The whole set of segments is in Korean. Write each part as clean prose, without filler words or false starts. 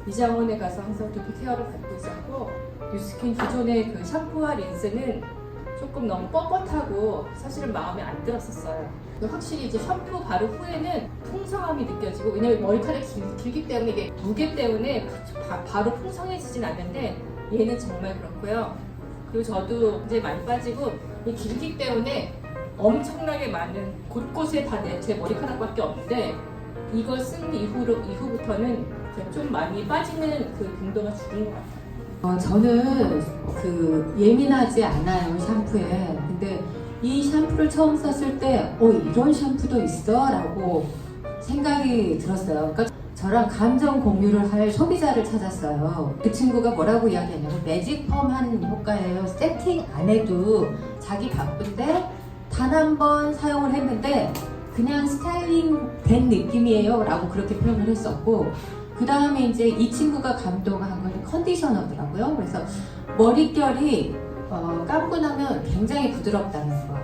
이장원에 가서 항상 두피 케어를 받고 있었고, 뉴스킨 기존의 그 샴푸와 린스는 조금 너무 뻣뻣하고 사실은 마음에 안 들었었어요. 확실히 이제 샴푸 바로 후에는 풍성함이 느껴지고, 왜냐면 머리카락이 길기 때문에 이게 무게 때문에 바로 풍성해지진 않는데 얘는 정말 그렇고요. 그리고 저도 이제 많이 빠지고 이 길기 때문에 엄청나게 많은 곳곳에 다 제 머리카락밖에 없는데 이걸 쓴 이후부터는 좀 많이 빠지는 그 빈도가 줄은 것 같아요. 저는 예민하지 않아요, 샴푸에. 근데 이 샴푸를 처음 썼을 때 이런 샴푸도 있어? 라고 생각이 들었어요. 그러니까 저랑 감정 공유를 할 소비자를 찾았어요. 그 친구가 뭐라고 이야기하냐면 매직펌한 효과예요. 세팅 안 해도 자기 바쁜데 단 한 번 사용을 했는데 그냥 스타일링 된 느낌이에요 라고 그렇게 표현을 했었고, 그 다음에 이제 이 친구가 감동한 건 컨디셔너더라고요. 그래서 머릿결이 감고 나면 굉장히 부드럽다는 거.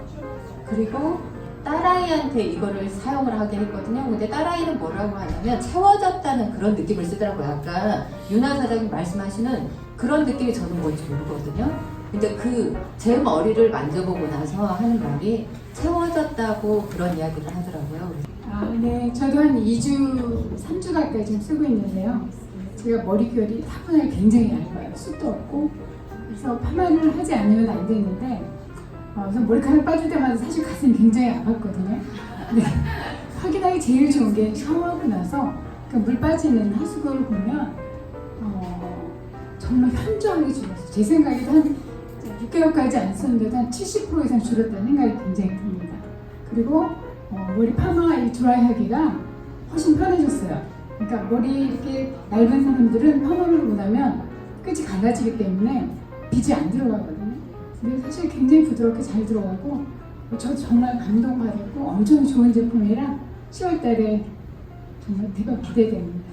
그리고 딸아이한테 이거를 사용을 하게 했거든요. 근데 딸아이는 뭐라고 하냐면 채워졌다는 그런 느낌을 쓰더라고요. 아까 윤아 사장님 말씀하시는 그런 느낌이 저는 뭔지 모르거든요. 근데 제 머리를 만져보고 나서 하는 말이 채워졌다고 그런 이야기를 하더라고요. 네. 저도 한 2주, 3주 가까이 좀 쓰고 있는데요. 제가 머릿결이 타분하게 굉장히 얇아요. 숱도 없고. 그래서 파마를 하지 않으면 안 되는데, 그래서 머리카락 빠질 때마다 사실 가슴이 굉장히 아팠거든요. 네. 확인하기 제일 좋은 게 샤워하고 나서 물 빠지는 하수구를 보면 정말 현저하게 줄었어요. 제 생각에도 한 6개월까지 안 썼는데도 한 70% 이상 줄었다는 생각이 굉장히 듭니다. 그리고 머리 파마 이 드라이하기가 훨씬 편해졌어요. 그러니까 머리 이렇게 얇은 사람들은 파마를 하고 나면 끝이 갈라지기 때문에 빗이 안 들어가거든요. 근데 사실 굉장히 부드럽게 잘 들어가고, 저 정말 감동받았고 엄청 좋은 제품이라 10월 달에 정말 대박 기대됩니다.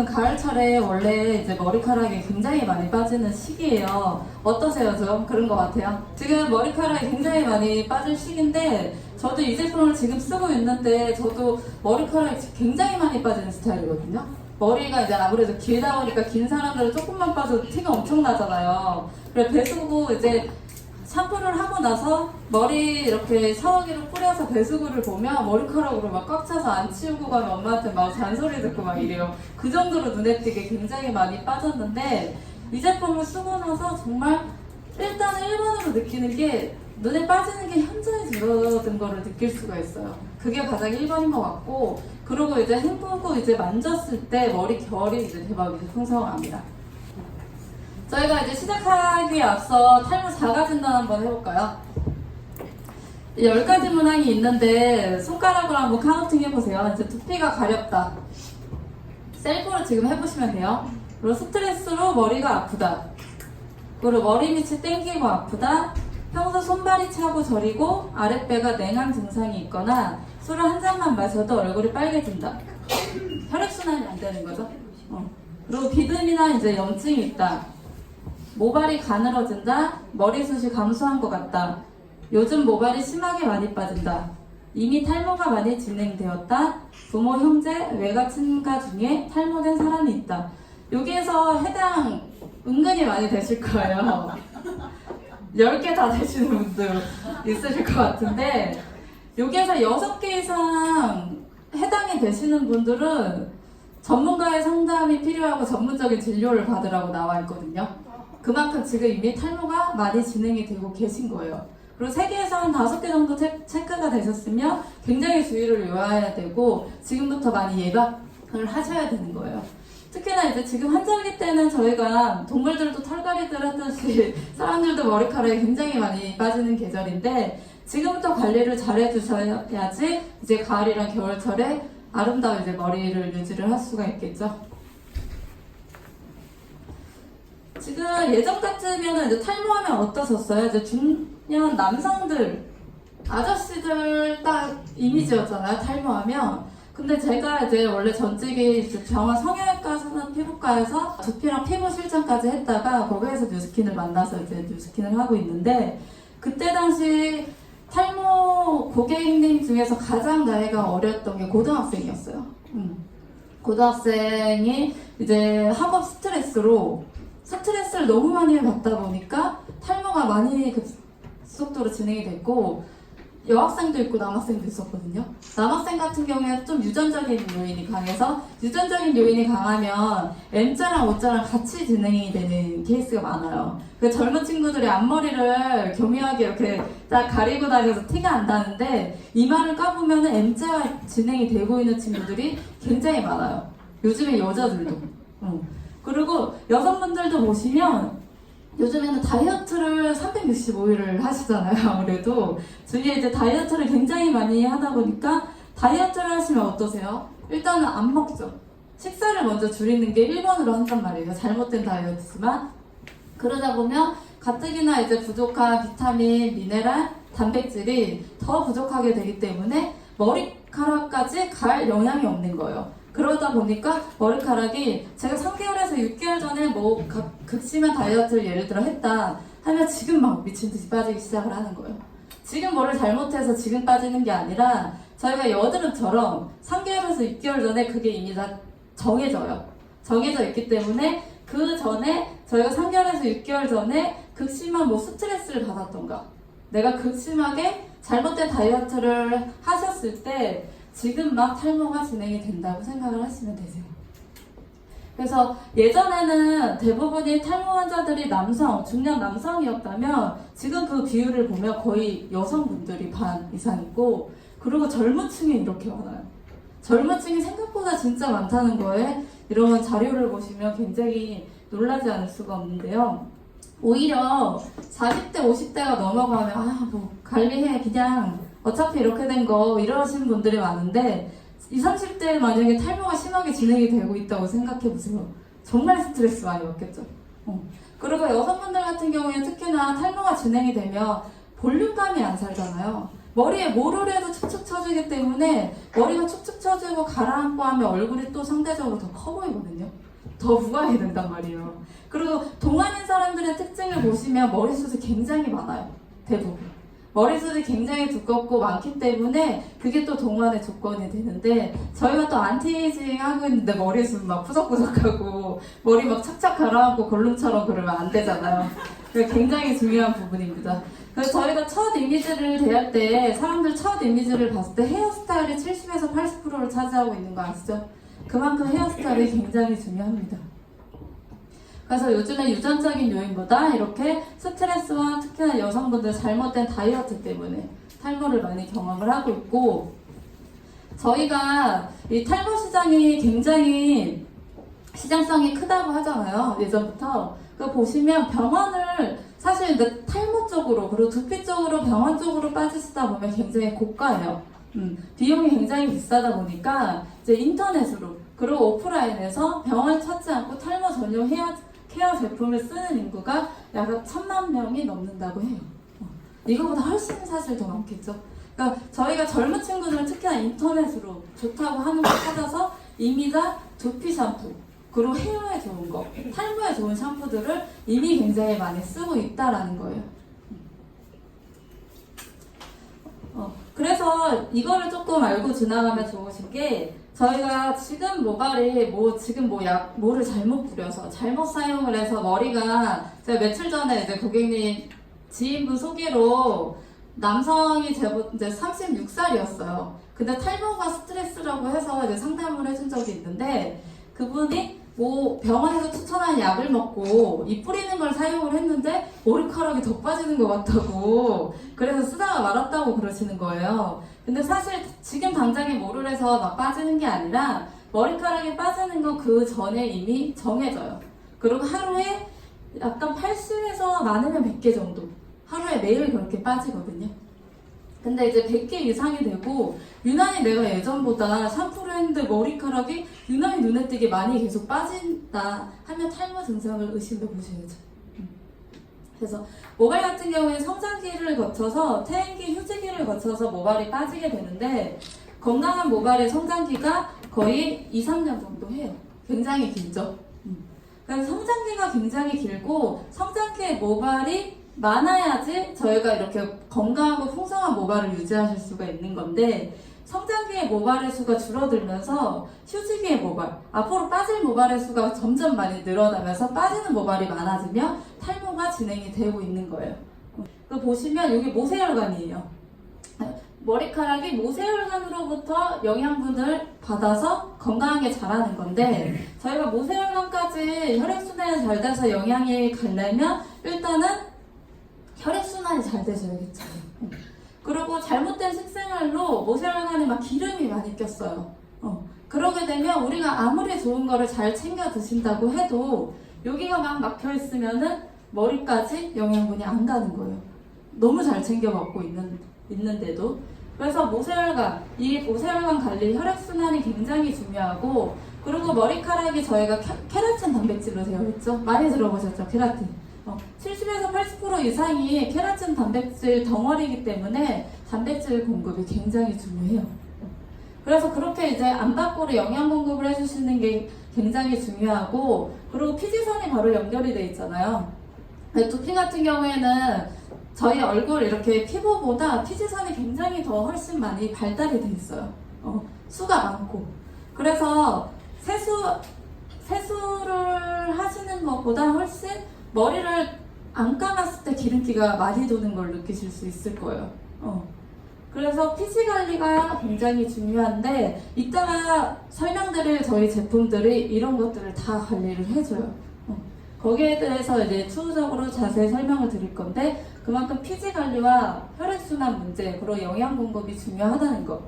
가을철에 원래 이제 머리카락이 굉장히 많이 빠지는 시기예요. 어떠세요? 좀 그런 것 같아요. 지금 머리카락이 굉장히 많이 빠질 시기인데 저도 이 제품을 지금 쓰고 있는데 저도 머리카락이 굉장히 많이 빠지는 스타일이거든요. 머리가 이제 아무래도 길다 보니까 긴 사람들은 조금만 빠져도 티가 엄청 나잖아요. 그래서 배수구 이제 샴푸를 하고 나서 머리 이렇게 샤워기로 뿌려서 배수구를 보면 머리카락으로 막 꽉 차서 안 치우고 가면 엄마한테 막 잔소리 듣고 막 이래요. 그 정도로 눈에 띄게 굉장히 많이 빠졌는데 이 제품을 쓰고 나서 정말 일단은 1번으로 느끼는 게 눈에 빠지는 게 현저히 줄어든 거를 느낄 수가 있어요. 그게 가장 1번인 것 같고, 그리고 이제 헹구고 이제 만졌을 때 머리 결이 이제 대박 이제 풍성합니다. 저희가 이제 시작하기에 앞서 탈모 자가 진단 한번 해볼까요? 10가지 문항이 있는데 손가락으로 한번 카운팅 해보세요. 이제 두피가 가렵다. 셀프로 지금 해보시면 돼요. 그리고 스트레스로 머리가 아프다. 그리고 머리 밑이 땡기고 아프다. 평소 손발이 차고 저리고 아랫배가 냉한 증상이 있거나 술을 한 잔만 마셔도 얼굴이 빨개진다. 혈액순환이 안 되는 거죠. 그리고 비듬이나 이제 염증이 있다. 모발이 가늘어진다. 머리숱이 감소한 것 같다. 요즘 모발이 심하게 많이 빠진다. 이미 탈모가 많이 진행되었다. 부모, 형제, 외가, 친가 중에 탈모된 사람이 있다. 여기에서 해당 은근히 많이 되실 거예요. 10개 다 되시는 분들 있으실 것 같은데, 여기에서 6개 이상 해당이 되시는 분들은 전문가의 상담이 필요하고 전문적인 진료를 받으라고 나와 있거든요. 그만큼 지금 이미 탈모가 많이 진행이 되고 계신 거예요. 그리고 3개에서 한 5개 정도 체크가 되셨으면 굉장히 주의를 요해야 되고 지금부터 많이 예방을 하셔야 되는 거예요. 특히나 이제 지금 환절기 때는 저희가 동물들도 털갈이들 하듯이 사람들도 머리카락이 굉장히 많이 빠지는 계절인데 지금부터 관리를 잘 해주셔야지 이제 가을이랑 겨울철에 아름다운 이제 머리를 유지를 할 수가 있겠죠. 지금 예전 같으면 이제 탈모하면 어떠셨어요? 이제 중년 남성들, 아저씨들 딱 이미지였잖아요, 탈모하면. 근데 제가 이제 원래 전직이 이제 병원 성형외과 피부과에서 두피랑 피부 실장까지 했다가 거기에서 뉴스킨을 만나서 이제 뉴스킨을 하고 있는데 그때 당시 탈모 고객님 중에서 가장 나이가 어렸던 게 고등학생이었어요. 고등학생이 이제 학업 스트레스를 너무 많이 받다 보니까 탈모가 많이 급속도로 진행이 됐고 여학생도 있고 남학생도 있었거든요. 남학생 같은 경우에는 좀 유전적인 요인이 강해서 유전적인 요인이 강하면 M자랑 O자랑 같이 진행이 되는 케이스가 많아요. 그 젊은 친구들이 앞머리를 교묘하게 이렇게 딱 가리고 다녀서 티가 안 나는데 이마를 까보면 M자가 진행이 되고 있는 친구들이 굉장히 많아요. 요즘에 여자들도. 그리고 여성분들도 보시면 요즘에는 다이어트를 365일을 하시잖아요. 아무래도 주위에 이제 다이어트를 굉장히 많이 하다 보니까 다이어트를 하시면 어떠세요? 일단은 안 먹죠. 식사를 먼저 줄이는 게 1번으로 한단 말이에요. 잘못된 다이어트지만 그러다 보면 가뜩이나 이제 부족한 비타민, 미네랄, 단백질이 더 부족하게 되기 때문에 머리카락까지 갈 영향이 없는 거예요. 그러다 보니까 머리카락이 제가 3개월에서 6개월 전에 뭐 극심한 다이어트를 예를 들어 했다 하면 지금 막 미친 듯이 빠지기 시작을 하는 거예요. 지금 뭐를 잘못해서 지금 빠지는 게 아니라 저희가 여드름처럼 3개월에서 6개월 전에 그게 이미 다 정해져요. 정해져 있기 때문에 그 전에 저희가 3개월에서 6개월 전에 극심한 뭐 스트레스를 받았던가 내가 극심하게 잘못된 다이어트를 하셨을 때 지금 막 탈모가 진행이 된다고 생각을 하시면 되세요. 그래서 예전에는 대부분이 탈모 환자들이 중년 남성이었다면 지금 그 비율을 보면 거의 여성분들이 반 이상이고 그리고 젊은 층이 이렇게 많아요. 젊은 층이 생각보다 진짜 많다는 거에 이런 자료를 보시면 굉장히 놀라지 않을 수가 없는데요. 오히려 40대, 50대가 넘어가면 뭐 관리해 그냥 어차피 이렇게 된 거 이러시는 분들이 많은데 20, 30대 만약에 탈모가 심하게 진행이 되고 있다고 생각해보세요. 정말 스트레스 많이 받겠죠. 그리고 여성분들 같은 경우에 특히나 탈모가 진행이 되면 볼륨감이 안 살잖아요. 머리에 뭐를 해도 축축 처지기 때문에 머리가 축축 처지고 가라앉고 하면 얼굴이 또 상대적으로 더 커 보이거든요. 더 부각이 된단 말이에요. 그리고 동안인 사람들의 특징을 보시면 머리숱이 굉장히 많아요. 대부분. 머리숱이 굉장히 두껍고 많기 때문에 그게 또 동안의 조건이 되는데 저희가 또 안티에이징 하고 있는데 머리숱 막 푸석푸석하고 머리 막 착착 가라앉고 골룸처럼 그러면 안 되잖아요. 그게 굉장히 중요한 부분입니다. 그래서 저희가 첫 이미지를 대할 때 사람들 첫 이미지를 봤을 때 헤어스타일이 70에서 80%를 차지하고 있는 거 아시죠? 그만큼 헤어스타일이 굉장히 중요합니다. 그래서 요즘에 유전적인 요인보다 이렇게 스트레스와 특히나 여성분들 잘못된 다이어트 때문에 탈모를 많이 경험을 하고 있고 저희가 이 탈모 시장이 굉장히 시장성이 크다고 하잖아요. 예전부터. 그거 보시면 병원을 사실 탈모 쪽으로 그리고 두피 쪽으로 병원 쪽으로 빠지시다 보면 굉장히 고가예요. 비용이 굉장히 비싸다 보니까 이제 인터넷으로 그리고 오프라인에서 병원을 찾지 않고 탈모 전용 케어 제품을 쓰는 인구가 약 1000만 명이 넘는다고 해요. 이거보다 훨씬 사실 더 많겠죠. 그러니까 저희가 젊은 친구들은 특히나 인터넷으로 좋다고 하는 거 찾아서 이미자 두피 샴푸 그리고 헤어에 좋은 거, 탈모에 좋은 샴푸들을 이미 굉장히 많이 쓰고 있다라는 거예요. 그래서 이거를 조금 알고 지나가면 좋으신 게 저희가 지금 모발이 뭐를 잘못 뿌려서 잘못 사용을 해서 머리가 제가 며칠 전에 이제 고객님 지인분 소개로 남성이 제법 이제 36살이었어요. 근데 탈모가 스트레스라고 해서 이제 상담을 해준 적이 있는데 그분이 뭐 병원에서 추천한 약을 먹고 이 뿌리는 걸 사용을 했는데 머리카락이 더 빠지는 것 같다고 그래서 쓰다가 말았다고 그러시는 거예요. 근데 사실 지금 당장에 뭐를 해서 막 빠지는 게 아니라 머리카락이 빠지는 건 그 전에 이미 정해져요. 그리고 하루에 약간 80에서 많으면 100개 정도 하루에 매일 그렇게 빠지거든요. 근데 이제 100개 이상이 되고 유난히 내가 예전보다 샴푸를 했는데 머리카락이 유난히 눈에 띄게 많이 계속 빠진다 하면 탈모 증상을 의심해 보셔야죠. 그래서 모발 같은 경우에 성장기를 거쳐서 퇴행기, 휴지기를 거쳐서 모발이 빠지게 되는데 건강한 모발의 성장기가 거의 2, 3년 정도 해요. 굉장히 길죠. 그래서 성장기가 굉장히 길고 성장기의 모발이 많아야지 저희가 이렇게 건강하고 풍성한 모발을 유지하실 수가 있는 건데 성장기의 모발의 수가 줄어들면서 휴지기의 모발, 앞으로 빠질 모발의 수가 점점 많이 늘어나면서 빠지는 모발이 많아지며 탈모가 진행이 되고 있는 거예요. 그 보시면 여기 모세혈관이에요. 머리카락이 모세혈관으로부터 영양분을 받아서 건강하게 자라는 건데 저희가 모세혈관까지 혈액순환이 잘 돼서 영양이 가려면 일단은 혈액순환이 잘 돼줘야겠죠. 그리고 잘못된 식생활로 모세혈관에 막 기름이 많이 꼈어요. 그러게 되면 우리가 아무리 좋은 거를 잘 챙겨 드신다고 해도 여기가 막 막혀 있으면은 머리까지 영양분이 안 가는 거예요. 너무 잘 챙겨 먹고 있는데도. 그래서 모세혈관, 이 모세혈관 관리, 혈액순환이 굉장히 중요하고 그리고 머리카락이 저희가 케라틴 단백질로 되어 있죠. 많이 들어보셨죠? 케라틴. 70에서 80% 이상이 케라틴 단백질 덩어리이기 때문에 단백질 공급이 굉장히 중요해요. 그래서 그렇게 이제 안바골에 영양 공급을 해주시는 게 굉장히 중요하고 그리고 피지선이 바로 연결이 돼 있잖아요. 두피 같은 경우에는 저희 얼굴 이렇게 피부보다 피지선이 굉장히 더 훨씬 많이 발달이 돼 있어요. 수가 많고. 그래서 세수를 하시는 것보다 훨씬 머리를 안 감았을 때 기름기가 많이 도는 걸 느끼실 수 있을 거예요. 그래서 피지 관리가 굉장히 중요한데 이따가 설명드릴 저희 제품들이 이런 것들을 다 관리를 해줘요. 거기에 대해서 이제 추후적으로 자세히 설명을 드릴 건데 그만큼 피지 관리와 혈액순환 문제 그리고 영양 공급이 중요하다는 거.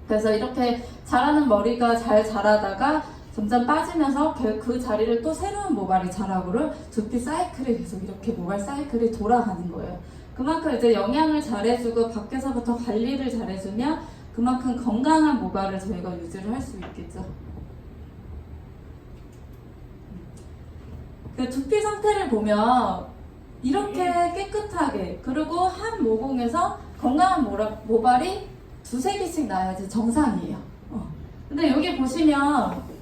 그래서 이렇게 자라는 머리가 잘 자라다가 점점 빠지면서 그 자리를 또 새로운 모발이 자라고를 두피 사이클이 계속 이렇게 모발 사이클이 돌아가는 거예요. 그만큼 이제 영양을 잘해주고 밖에서부터 관리를 잘해주면 그만큼 건강한 모발을 저희가 유지를 할 수 있겠죠. 그 두피 상태를 보면 이렇게 깨끗하게 그리고 한 모공에서 건강한 모발이 두세 개씩 나야지 정상이에요. 근데 여기 보시면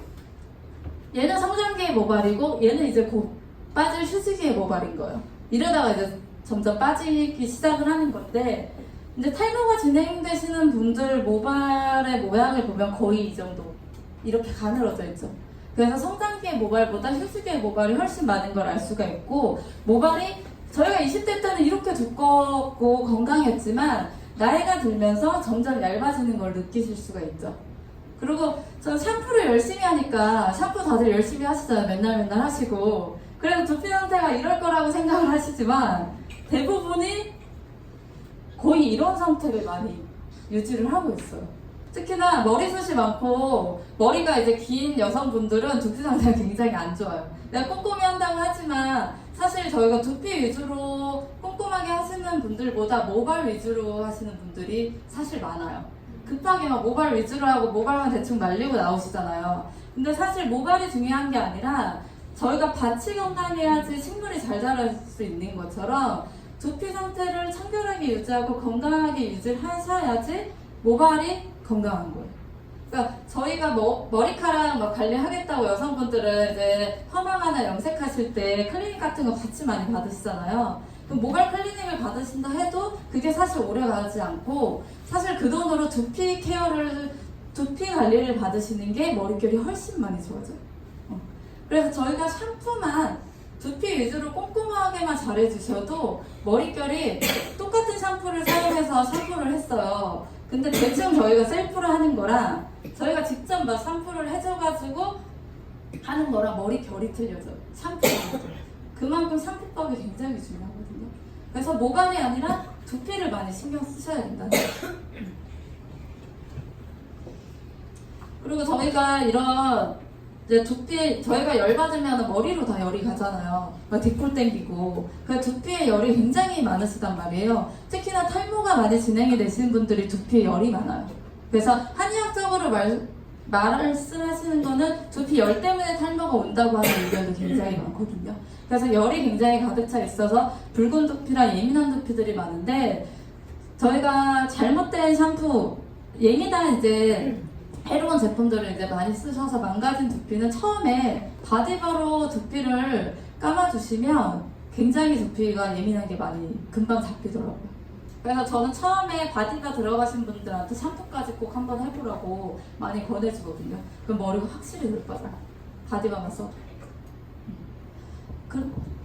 얘는 성장기의 모발이고 얘는 이제 곧 빠질 휴지기의 모발인 거예요. 이러다가 이제 점점 빠지기 시작을 하는 건데 이제 탈모가 진행되시는 분들 모발의 모양을 보면 거의 이 정도 이렇게 가늘어져 있죠. 그래서 성장기의 모발보다 휴지기의 모발이 훨씬 많은 걸 알 수가 있고 모발이 저희가 20대 때는 이렇게 두껍고 건강했지만 나이가 들면서 점점 얇아지는 걸 느끼실 수가 있죠. 그리고 저 샴푸를 열심히 하니까 샴푸 다들 열심히 하시잖아요. 맨날 하시고 그래서 두피 상태가 이럴 거라고 생각을 하시지만 대부분이 거의 이런 상태를 많이 유지를 하고 있어요. 특히나 머리숱이 많고 머리가 이제 긴 여성분들은 두피 상태가 굉장히 안 좋아요. 내가 꼼꼼히 한다고 하지만 사실 저희가 두피 위주로 꼼꼼하게 하시는 분들보다 모발 위주로 하시는 분들이 사실 많아요. 급하게 막 모발 위주로 하고 모발만 대충 말리고 나오시잖아요. 근데 사실 모발이 중요한 게 아니라 저희가 밭이 건강해야지 식물이 잘 자랄 수 있는 것처럼 두피 상태를 청결하게 유지하고 건강하게 유지를 하셔야지 모발이 건강한 거예요. 그러니까 저희가 머리카락 막 관리하겠다고 여성분들은 이제 펌하거나 염색하실 때 클리닉 같은 거 같이 많이 받으시잖아요. 그럼 모발 클리닉을 받으신다 해도 그게 사실 오래 가지 않고 사실 그 돈으로 두피 관리를 받으시는 게 머릿결이 훨씬 많이 좋아져요. 그래서 저희가 샴푸만 두피 위주로 꼼꼼하게만 잘해주셔도 머릿결이 똑같은 샴푸를 사용해서 샴푸를 했어요. 근데 대충 저희가 셀프로 하는 거랑 저희가 직접 막 샴푸를 해줘가지고 하는 거랑 머릿결이 틀려져요. 샴푸가. 그만큼 샴푸법이 굉장히 중요하거든요. 그래서 모발이 아니라 두피를 많이 신경 쓰셔야 된다는 거예요. 그리고 저희가 이런 이제 두피 저희가 열 받으면 머리로 다 열이 가잖아요. 뒷골 땡기고 그 두피에 열이 굉장히 많으시단 말이에요. 특히나 탈모가 많이 진행이 되시는 분들이 두피에 열이 많아요. 그래서 한의학적으로 말씀하시는 거는 두피 열 때문에 탈모가 온다고 하는 의견도 굉장히 많거든요. 그래서 열이 굉장히 가득 차 있어서 붉은 두피랑 예민한 두피들이 많은데 저희가 잘못된 샴푸 예민한 이제 해로운 제품들을 이제 많이 쓰셔서 망가진 두피는 처음에 바디바로 두피를 감아주시면 굉장히 두피가 예민한 게 많이 금방 잡히더라고요. 그래서 저는 처음에 바디가 들어가신 분들한테 샴푸까지 꼭 한번 해보라고 많이 권해주거든요. 그럼 머리가 확실히 덜 빠져요. 바디바만 써도.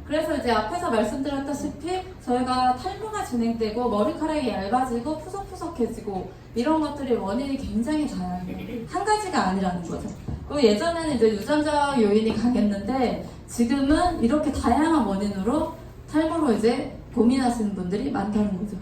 그래서 이제 앞에서 말씀드렸다시피 저희가 탈모가 진행되고 머리카락이 얇아지고 푸석푸석해지고 이런 것들이 원인이 굉장히 다양해요. 한 가지가 아니라는 거죠. 그리고 예전에는 이제 유전자 요인이 강했는데 지금은 이렇게 다양한 원인으로 탈모로 이제 고민하시는 분들이 많다는 거죠.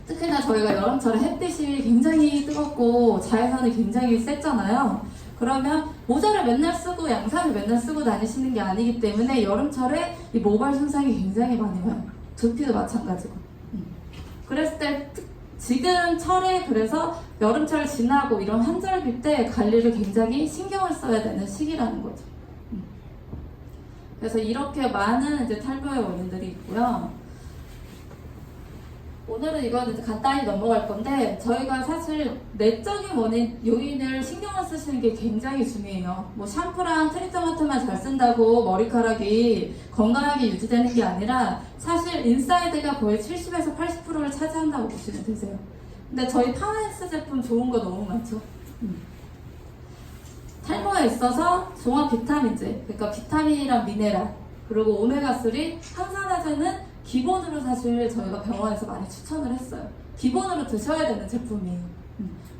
특히나 저희가 여름철에 햇빛이 굉장히 뜨겁고 자외선이 굉장히 셌잖아요. 그러면 모자를 맨날 쓰고 양산을 맨날 쓰고 다니시는 게 아니기 때문에 여름철에 이 모발 손상이 굉장히 많이 와요. 두피도 마찬가지고. 그랬을 때 지금 철에 그래서 여름철 지나고 이런 한절기 때 관리를 굉장히 신경을 써야 되는 시기라는 거죠. 그래서 이렇게 많은 이제 탈모의 원인들이 있고요. 오늘은 이거는 이제 간단히 넘어갈 건데 저희가 사실 내적인 원인 요인을 신경을 쓰시는 게 굉장히 중요해요. 뭐 샴푸랑 트리트먼트만 잘 쓴다고 머리카락이 건강하게 유지되는 게 아니라 사실 인사이드가 거의 70에서 80%를 차지한다고 보시면 되세요. 근데 저희 파마엑스 제품 좋은 거 너무 많죠. 탈모에 있어서 종합 비타민제, 그러니까 비타민이랑 미네랄, 그리고 오메가3, 항산화제는 기본으로 사실 저희가 병원에서 많이 추천을 했어요. 기본으로 드셔야 되는 제품이에요.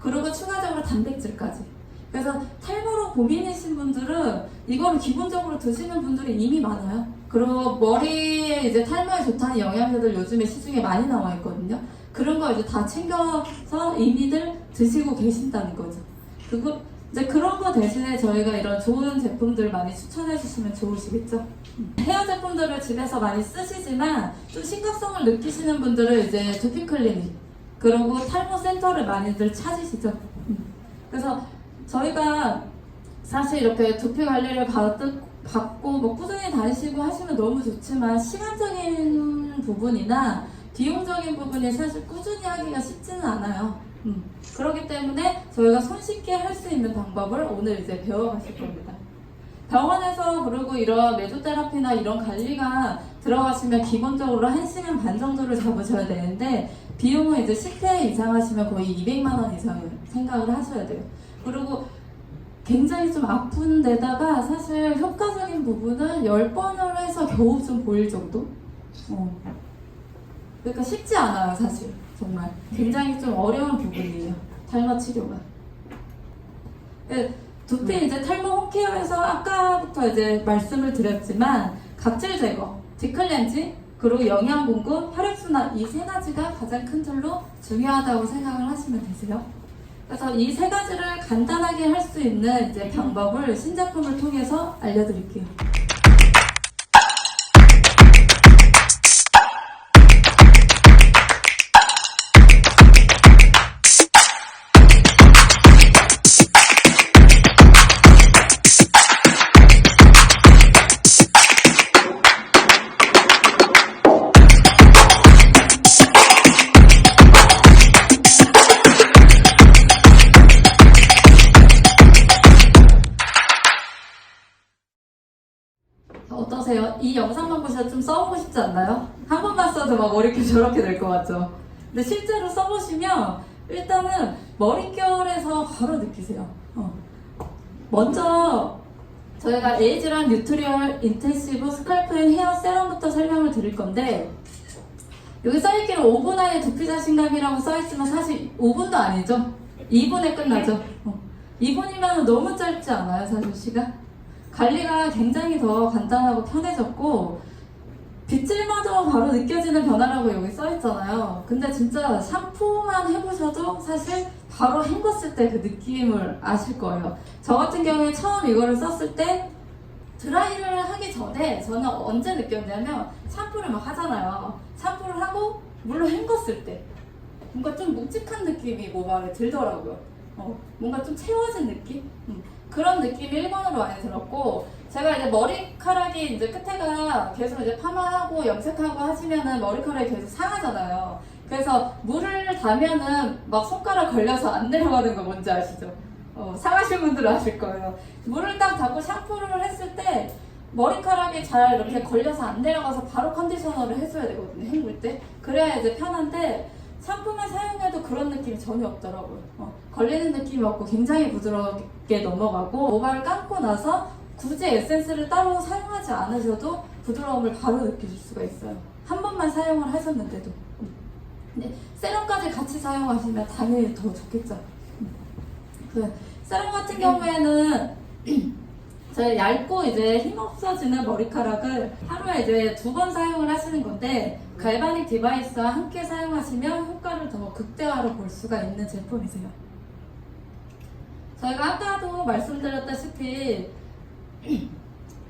그리고 추가적으로 단백질까지. 그래서 탈모로 고민이신 분들은 이거를 기본적으로 드시는 분들이 이미 많아요. 그리고 머리에 이제 탈모에 좋다는 영양제들 요즘에 시중에 많이 나와 있거든요. 그런 거 이제 다 챙겨서 이미들 드시고 계신다는 거죠. 그리고 이제 그런 거 대신에 저희가 이런 좋은 제품들 많이 추천해 주시면 좋으시겠죠? 헤어 제품들을 집에서 많이 쓰시지만 좀 심각성을 느끼시는 분들은 이제 두피 클리닉 그리고 탈모 센터를 많이들 찾으시죠. 그래서 저희가 사실 이렇게 두피 관리를 받고 뭐 꾸준히 다니시고 하시면 너무 좋지만 시간적인 부분이나 비용적인 부분이 사실 꾸준히 하기가 쉽지는 않아요. 그렇기 때문에 저희가 손쉽게 할 수 있는 방법을 오늘 이제 배워가실 겁니다. 병원에서 그리고 이런 메조테라피나 이런 관리가 들어가시면 기본적으로 1시간 반 정도를 잡으셔야 되는데 비용은 이제 10회 이상 하시면 거의 200만 원 이상을 생각을 하셔야 돼요. 그리고 굉장히 좀 아픈 데다가 사실 효과적인 부분은 10번을 해서 겨우 좀 보일 정도? 그러니까 쉽지 않아요, 사실. 정말. 굉장히 좀 어려운 부분이에요. 탈모 치료가. 두피 이제 탈모 홈케어에서 아까부터 이제 말씀을 드렸지만 각질 제거, 뒷클렌징, 그리고 영양 공급, 혈액순환 이 세 가지가 가장 큰 틀로 중요하다고 생각을 하시면 되세요. 그래서 이 세 가지를 간단하게 할 수 있는 이제 방법을 신제품을 통해서 알려드릴게요. 어떠세요? 이 영상만 보셔도 좀 써보고 싶지 않나요? 한 번만 써도 막 머릿결 저렇게 될 것 같죠? 근데 실제로 써보시면 일단은 머릿결에서 바로 느끼세요. 먼저 저희가 에이즈랑 뉴트리얼 인텐시브 스칼프 앤 헤어 세럼부터 설명을 드릴 건데 여기 써있기는 5분 안에 두피 자신감이라고 써있지만 사실 5분도 아니죠? 2분에 끝나죠? 2분이면 너무 짧지 않아요, 사실 시간? 관리가 굉장히 더 간단하고 편해졌고 빗질마저 바로 느껴지는 변화라고 여기 써있잖아요. 근데 진짜 샴푸만 해보셔도 사실 바로 헹궜을 때 그 느낌을 아실 거예요. 저 같은 경우에 처음 이거를 썼을 때 드라이를 하기 전에 저는 언제 느꼈냐면 샴푸를 막 하잖아요. 샴푸를 하고 물로 헹궜을 때 뭔가 좀 묵직한 느낌이 모발에 들더라고요. 뭔가 좀 채워진 느낌? 그런 느낌이 1번으로 많이 들었고, 제가 이제 머리카락이 이제 끝에가 계속 이제 파마하고 염색하고 하시면은 머리카락이 계속 상하잖아요. 그래서 물을 닿으면은 막 손가락 걸려서 안 내려가는 거 뭔지 아시죠? 상하신 분들은 아실 거예요. 물을 딱 닿고 샴푸를 했을 때 머리카락이 잘 이렇게 걸려서 안 내려가서 바로 컨디셔너를 해줘야 되거든요, 헹굴 때. 그래야 이제 편한데, 샴푸만 사용해도 그런 느낌이 전혀 없더라고요. 걸리는 느낌이 없고 굉장히 부드럽게 넘어가고, 모발을 감고 나서 굳이 에센스를 따로 사용하지 않으셔도 부드러움을 바로 느끼실 수가 있어요. 한 번만 사용을 하셨는데도. 근데 세럼까지 같이 사용하시면 당연히 더 좋겠죠. 그 세럼 같은 경우에는 저희 얇고 이제 힘없어지는 머리카락을 하루에 이제 2번 사용을 하시는 건데, 갈바닉 디바이스와 함께 사용하시면 효과를 더 극대화로 볼 수가 있는 제품이세요. 저희가 아까도 말씀드렸다시피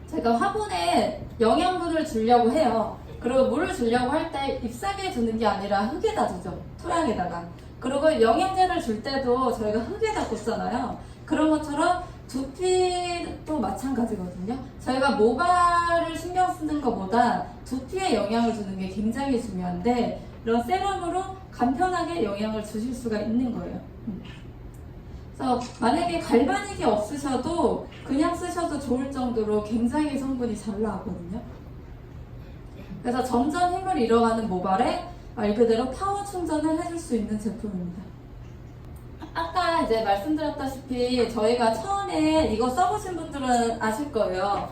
제가 화분에 영양분을 주려고 해요. 그리고 물을 주려고 할 때 잎사귀에 주는 게 아니라 흙에다 주죠. 토양에다가. 그리고 영양제를 줄 때도 저희가 흙에다 꽂잖아요. 그런 것처럼 두피도 마찬가지거든요. 저희가 모발을 신경 쓰는 것보다 두피에 영향을 주는 게 굉장히 중요한데, 이런 세럼으로 간편하게 영향을 주실 수가 있는 거예요. 그래서 만약에 갈바닉이 없으셔도 그냥 쓰셔도 좋을 정도로 굉장히 성분이 잘 나왔거든요. 그래서 점점 힘을 잃어가는 모발에 말 그대로 파워 충전을 해줄 수 있는 제품입니다. 아까 이제 말씀드렸다시피 저희가 처음에 이거 써보신 분들은 아실 거예요.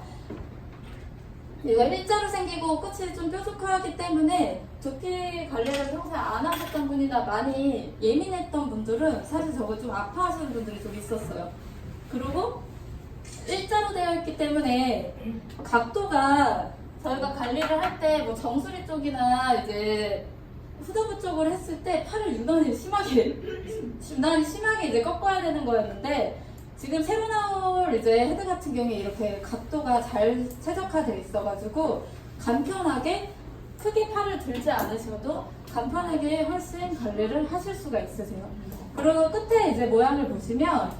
이거 일자로 생기고 끝이 좀 뾰족하기 때문에 두피 관리를 평소에 안 하셨던 분이나 많이 예민했던 분들은 사실 저거 좀 아파하시는 분들이 좀 있었어요. 그리고 일자로 되어 있기 때문에 각도가 저희가 관리를 할 때 뭐 정수리 쪽이나 이제 후두부 쪽을 했을 때 팔을 유난히 심하게 이제 꺾어야 되는 거였는데, 지금 새로 나올 이제 헤드 같은 경우에 이렇게 각도가 잘 최적화되어 있어가지고 간편하게 크게 팔을 들지 않으셔도 간편하게 훨씬 관리를 하실 수가 있으세요. 그리고 끝에 이제 모양을 보시면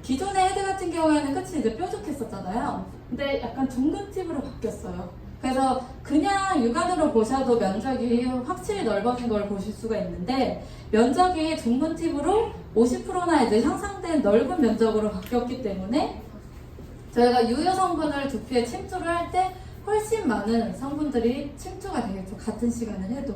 기존의 헤드 같은 경우에는 끝이 이제 뾰족했었잖아요. 근데 약간 둥근 팁으로 바뀌었어요. 그래서 그냥 육안으로 보셔도 면적이 확실히 넓어진 걸 보실 수가 있는데, 면적이 둥근 팁으로 50%나 이제 향상된 넓은 면적으로 바뀌었기 때문에 저희가 유효 성분을 두피에 침투를 할 때 훨씬 많은 성분들이 침투가 되겠죠. 같은 시간을 해도.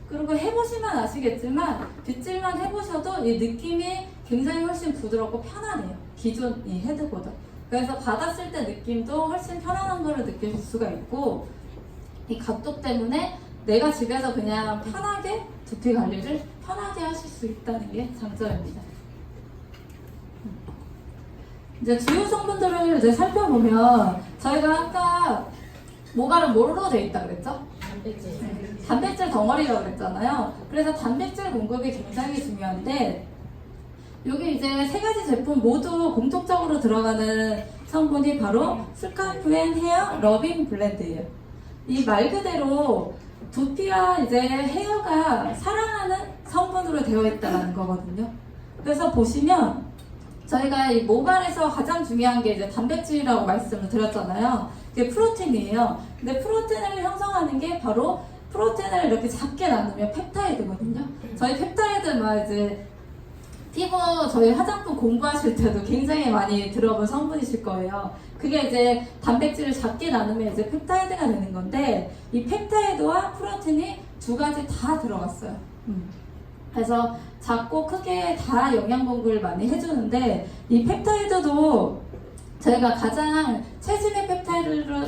그리고 해보시면 아시겠지만 빗질만 해보셔도 이 느낌이 굉장히 훨씬 부드럽고 편하네요. 기존 이 헤드보다. 그래서 받았을 때 느낌도 훨씬 편안한 거를 느끼실 수가 있고, 이 각도 때문에 내가 집에서 그냥 편하게 두피 관리를 편하게 하실 수 있다는 게 장점입니다. 이제 주요 성분들을 이제 살펴보면 저희가 아까 모발은 뭐로 돼 있다 그랬죠? 단백질 덩어리라고 그랬잖아요. 그래서 단백질 공급이 굉장히 중요한데, 여기 이제 3가지 제품 모두 공통적으로 들어가는 성분이 바로 스칼프 앤 헤어 러빙 블렌드예요. 이 말 그대로 두피와 이제 헤어가 사랑하는 성분으로 되어 있다는 거거든요. 그래서 보시면 저희가 이 모발에서 가장 중요한 게 이제 단백질이라고 말씀을 드렸잖아요. 그게 프로틴이에요. 근데 프로틴을 형성하는 게 바로 프로틴을 이렇게 작게 나누면 펩타이드거든요. 저희 펩타이드 막 이제 피부 저희 화장품 공부하실 때도 굉장히 많이 들어본 성분이실 거예요. 그게 이제 단백질을 작게 나누면 이제 펩타이드가 되는 건데, 이 펩타이드와 프로틴이 2가지 다 들어갔어요. 그래서 작고 크게 다 영양 공급을 많이 해주는데, 이 펩타이드도 저희가 가장 최신의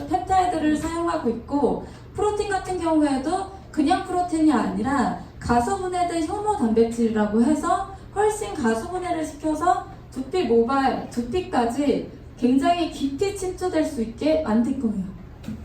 펩타이드를 사용하고 있고, 프로틴 같은 경우에도 그냥 프로틴이 아니라 가소분해된 효모 단백질이라고 해서 훨씬 가수분해를 시켜서 두피, 모발, 두피까지 굉장히 깊이 침투될 수 있게 만들 거예요.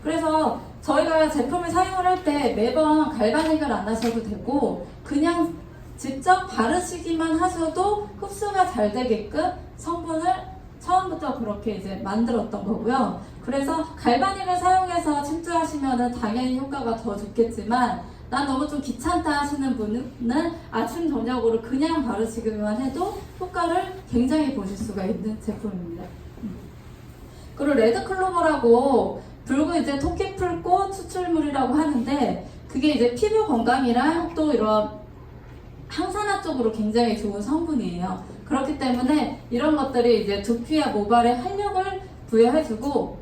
그래서 저희가 제품을 사용을 할 때 매번 갈바닉을 안 하셔도 되고, 그냥 직접 바르시기만 하셔도 흡수가 잘 되게끔 성분을 처음부터 그렇게 이제 만들었던 거고요. 그래서 갈바닉을 사용해서 침투하시면 당연히 효과가 더 좋겠지만, 난 너무 좀 귀찮다 하시는 분은 아침 저녁으로 그냥 바르시기만 해도 효과를 굉장히 보실 수가 있는 제품입니다. 그리고 레드클로버라고 붉은 이제 토끼풀꽃 추출물이라고 하는데, 그게 이제 피부 건강이랑 또 이런 항산화 쪽으로 굉장히 좋은 성분이에요. 그렇기 때문에 이런 것들이 이제 두피와 모발에 활력을 부여해주고,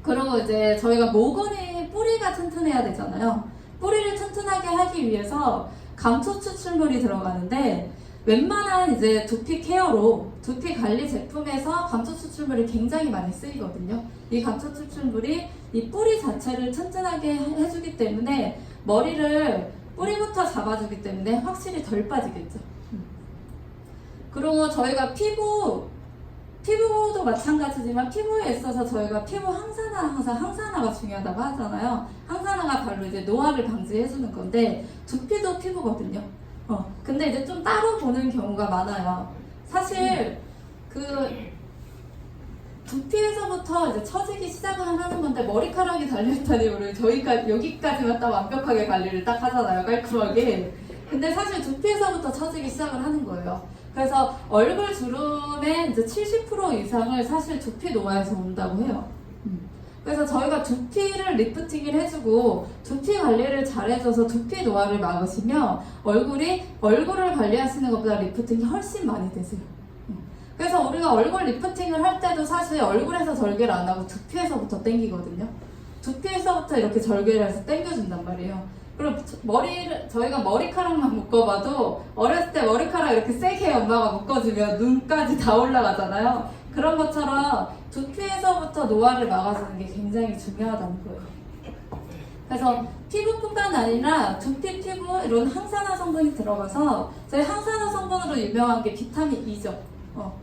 그리고 이제 저희가 모근이 뿌리가 튼튼해야 되잖아요. 뿌리를 튼튼하게 하기 위해서 감초 추출물이 들어가는데, 웬만한 이제 두피 케어로 두피 관리 제품에서 감초 추출물이 굉장히 많이 쓰이거든요. 이 감초 추출물이 이 뿌리 자체를 튼튼하게 해주기 때문에 머리를 뿌리부터 잡아주기 때문에 확실히 덜 빠지겠죠. 그리고 저희가 피부도 마찬가지지만 피부에 있어서 저희가 피부 항산화가 중요하다고 하잖아요. 항산화가 바로 이제 노화를 방지해주는 건데, 두피도 피부거든요. 근데 이제 좀 따로 보는 경우가 많아요. 사실 두피에서부터 이제 처지기 시작을 하는 건데, 머리카락이 달려있다니 우리 저희가 여기까지만 딱 완벽하게 관리를 딱 하잖아요, 깔끔하게. 근데 사실 두피에서부터 처지기 시작을 하는 거예요. 그래서 얼굴 주름의 이제 70% 이상을 사실 두피 노화에서 온다고 해요. 그래서 저희가 두피를 리프팅을 해주고 두피 관리를 잘해줘서 두피 노화를 막으시면 얼굴을 관리하시는 것보다 리프팅이 훨씬 많이 되세요. 그래서 우리가 얼굴 리프팅을 할 때도 사실 얼굴에서 절개를 안 하고 두피에서부터 당기거든요. 두피에서부터 이렇게 절개를 해서 당겨준단 말이에요. 그리고 저희가 머리카락만 묶어봐도 어렸을 때 머리카락 이렇게 세게 엄마가 묶어주면 눈까지 다 올라가잖아요. 그런 것처럼 두피에서부터 노화를 막아주는 게 굉장히 중요하다는 거예요. 그래서 피부뿐만 아니라 두피, 피부 이런 항산화 성분이 들어가서, 저희 항산화 성분으로 유명한 게 비타민 E죠.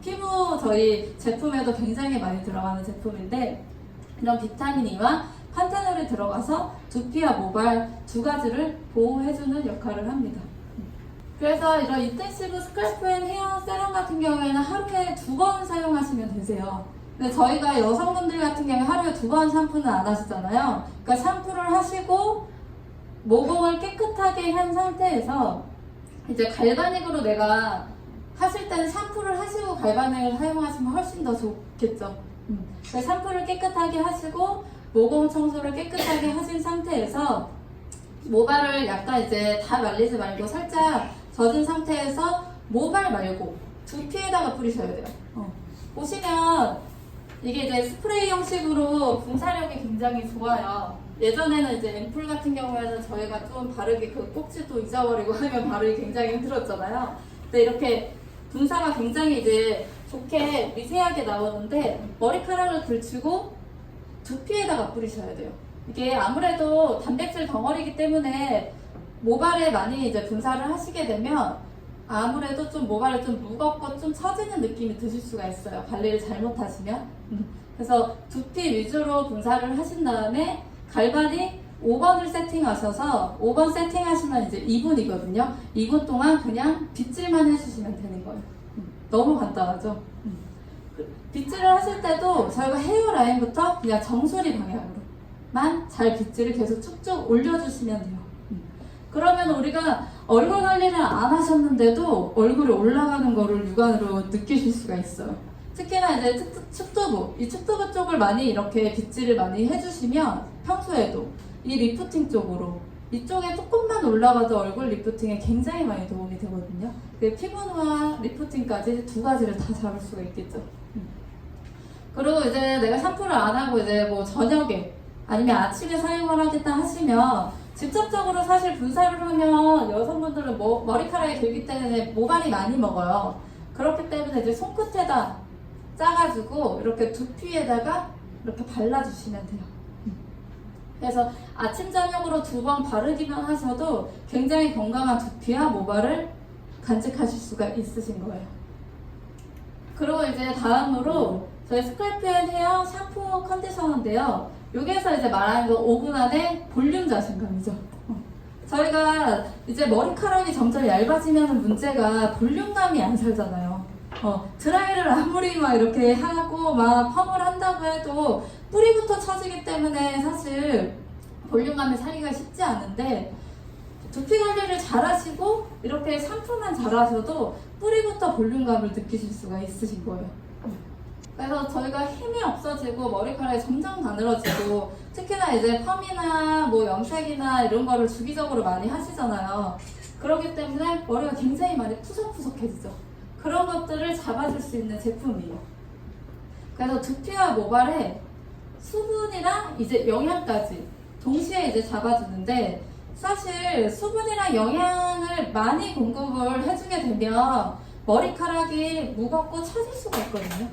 피부 저희 제품에도 굉장히 많이 들어가는 제품인데, 이런 비타민 E와 판테놀이 들어가서 두피와 모발 두 가지를 보호해주는 역할을 합니다. 그래서 이런 인텐시브 스칼프 앤 헤어 세럼 같은 경우에는 하루에 2번 사용하시면 되세요. 근데 저희가 여성분들 같은 경우에 하루에 2번 샴푸는 안 하시잖아요. 그러니까 샴푸를 하시고 모공을 깨끗하게 한 상태에서 이제 갈바닉으로 내가 하실 때는 샴푸를 하시고 갈바닉을 사용하시면 훨씬 더 좋겠죠. 그래서 샴푸를 깨끗하게 하시고 모공 청소를 깨끗하게 하신 상태에서 모발을 약간 이제 다 말리지 말고 살짝 젖은 상태에서 모발 말고 두피에다가 뿌리셔야 돼요. 보시면 이게 이제 스프레이 형식으로 분사력이 굉장히 좋아요. 예전에는 이제 앰플 같은 경우에는 저희가 좀 바르기 그 꼭지도 잊어버리고 하면 바르기 굉장히 힘들었잖아요. 근데 이렇게 분사가 굉장히 이제 좋게 미세하게 나오는데, 머리카락을 걸치고 두피에다가 뿌리셔야 돼요. 이게 아무래도 단백질 덩어리이기 때문에 모발에 많이 이제 분사를 하시게 되면 아무래도 좀 모발이 좀 무겁고 좀 처지는 느낌이 드실 수가 있어요. 관리를 잘못하시면. 그래서 두피 위주로 분사를 하신 다음에 갈바닉 5번을 세팅하셔서, 5번 세팅하시면 이제 2분이거든요. 2분 동안 그냥 빗질만 해주시면 되는 거예요. 너무 간단하죠? 빗질을 하실 때도 저희가 헤어라인부터 그냥 정수리 방향으로만 잘 빗질을 계속 쭉쭉 올려주시면 돼요. 그러면 우리가 얼굴 관리를 안 하셨는데도 얼굴이 올라가는 거를 육안으로 느끼실 수가 있어요. 특히나 이제 측두부, 이 측두부 쪽을 많이 이렇게 빗질을 많이 해주시면 평소에도 이 리프팅 쪽으로 이쪽에 조금만 올라가도 얼굴 리프팅에 굉장히 많이 도움이 되거든요. 피부노화 리프팅까지 두 가지를 다 잡을 수가 있겠죠. 그리고 이제 내가 샴푸를 안 하고 이제 뭐 저녁에 아니면 아침에 사용을 하겠다 하시면, 직접적으로 사실 분사를 하면 여성분들은 머리카락이 길기 때문에 모발이 많이 먹어요. 그렇기 때문에 이제 손끝에다 짜가지고 이렇게 두피에다가 이렇게 발라주시면 돼요. 그래서 아침 저녁으로 2번 바르기만 하셔도 굉장히 건강한 두피와 모발을 간직하실 수가 있으신 거예요. 그리고 이제 다음으로 저희 스칼프 앤 헤어 샴푸 컨디셔너인데요. 여기에서 이제 말하는 거 5분 안에 볼륨 자신감이죠. 저희가 이제 머리카락이 점점 얇아지면 문제가 볼륨감이 안 살잖아요. 드라이를 아무리 막 이렇게 하고 막 펌을 한다고 해도 뿌리부터 처지기 때문에 사실 볼륨감이 살기가 쉽지 않은데, 두피 관리를 잘 하시고 이렇게 샴푸만 잘 하셔도 뿌리부터 볼륨감을 느끼실 수가 있으신 거예요. 그래서 저희가 힘이 없어지고 머리카락이 점점 가늘어지고 특히나 이제 펌이나 뭐 염색이나 이런 거를 주기적으로 많이 하시잖아요. 그렇기 때문에 머리가 굉장히 많이 푸석푸석해지죠. 그런 것들을 잡아줄 수 있는 제품이에요. 그래서 두피와 모발에 수분이랑 이제 영양까지 동시에 이제 잡아주는데, 사실 수분이랑 영양을 많이 공급을 해주게 되면 머리카락이 무겁고 처질 수가 있거든요.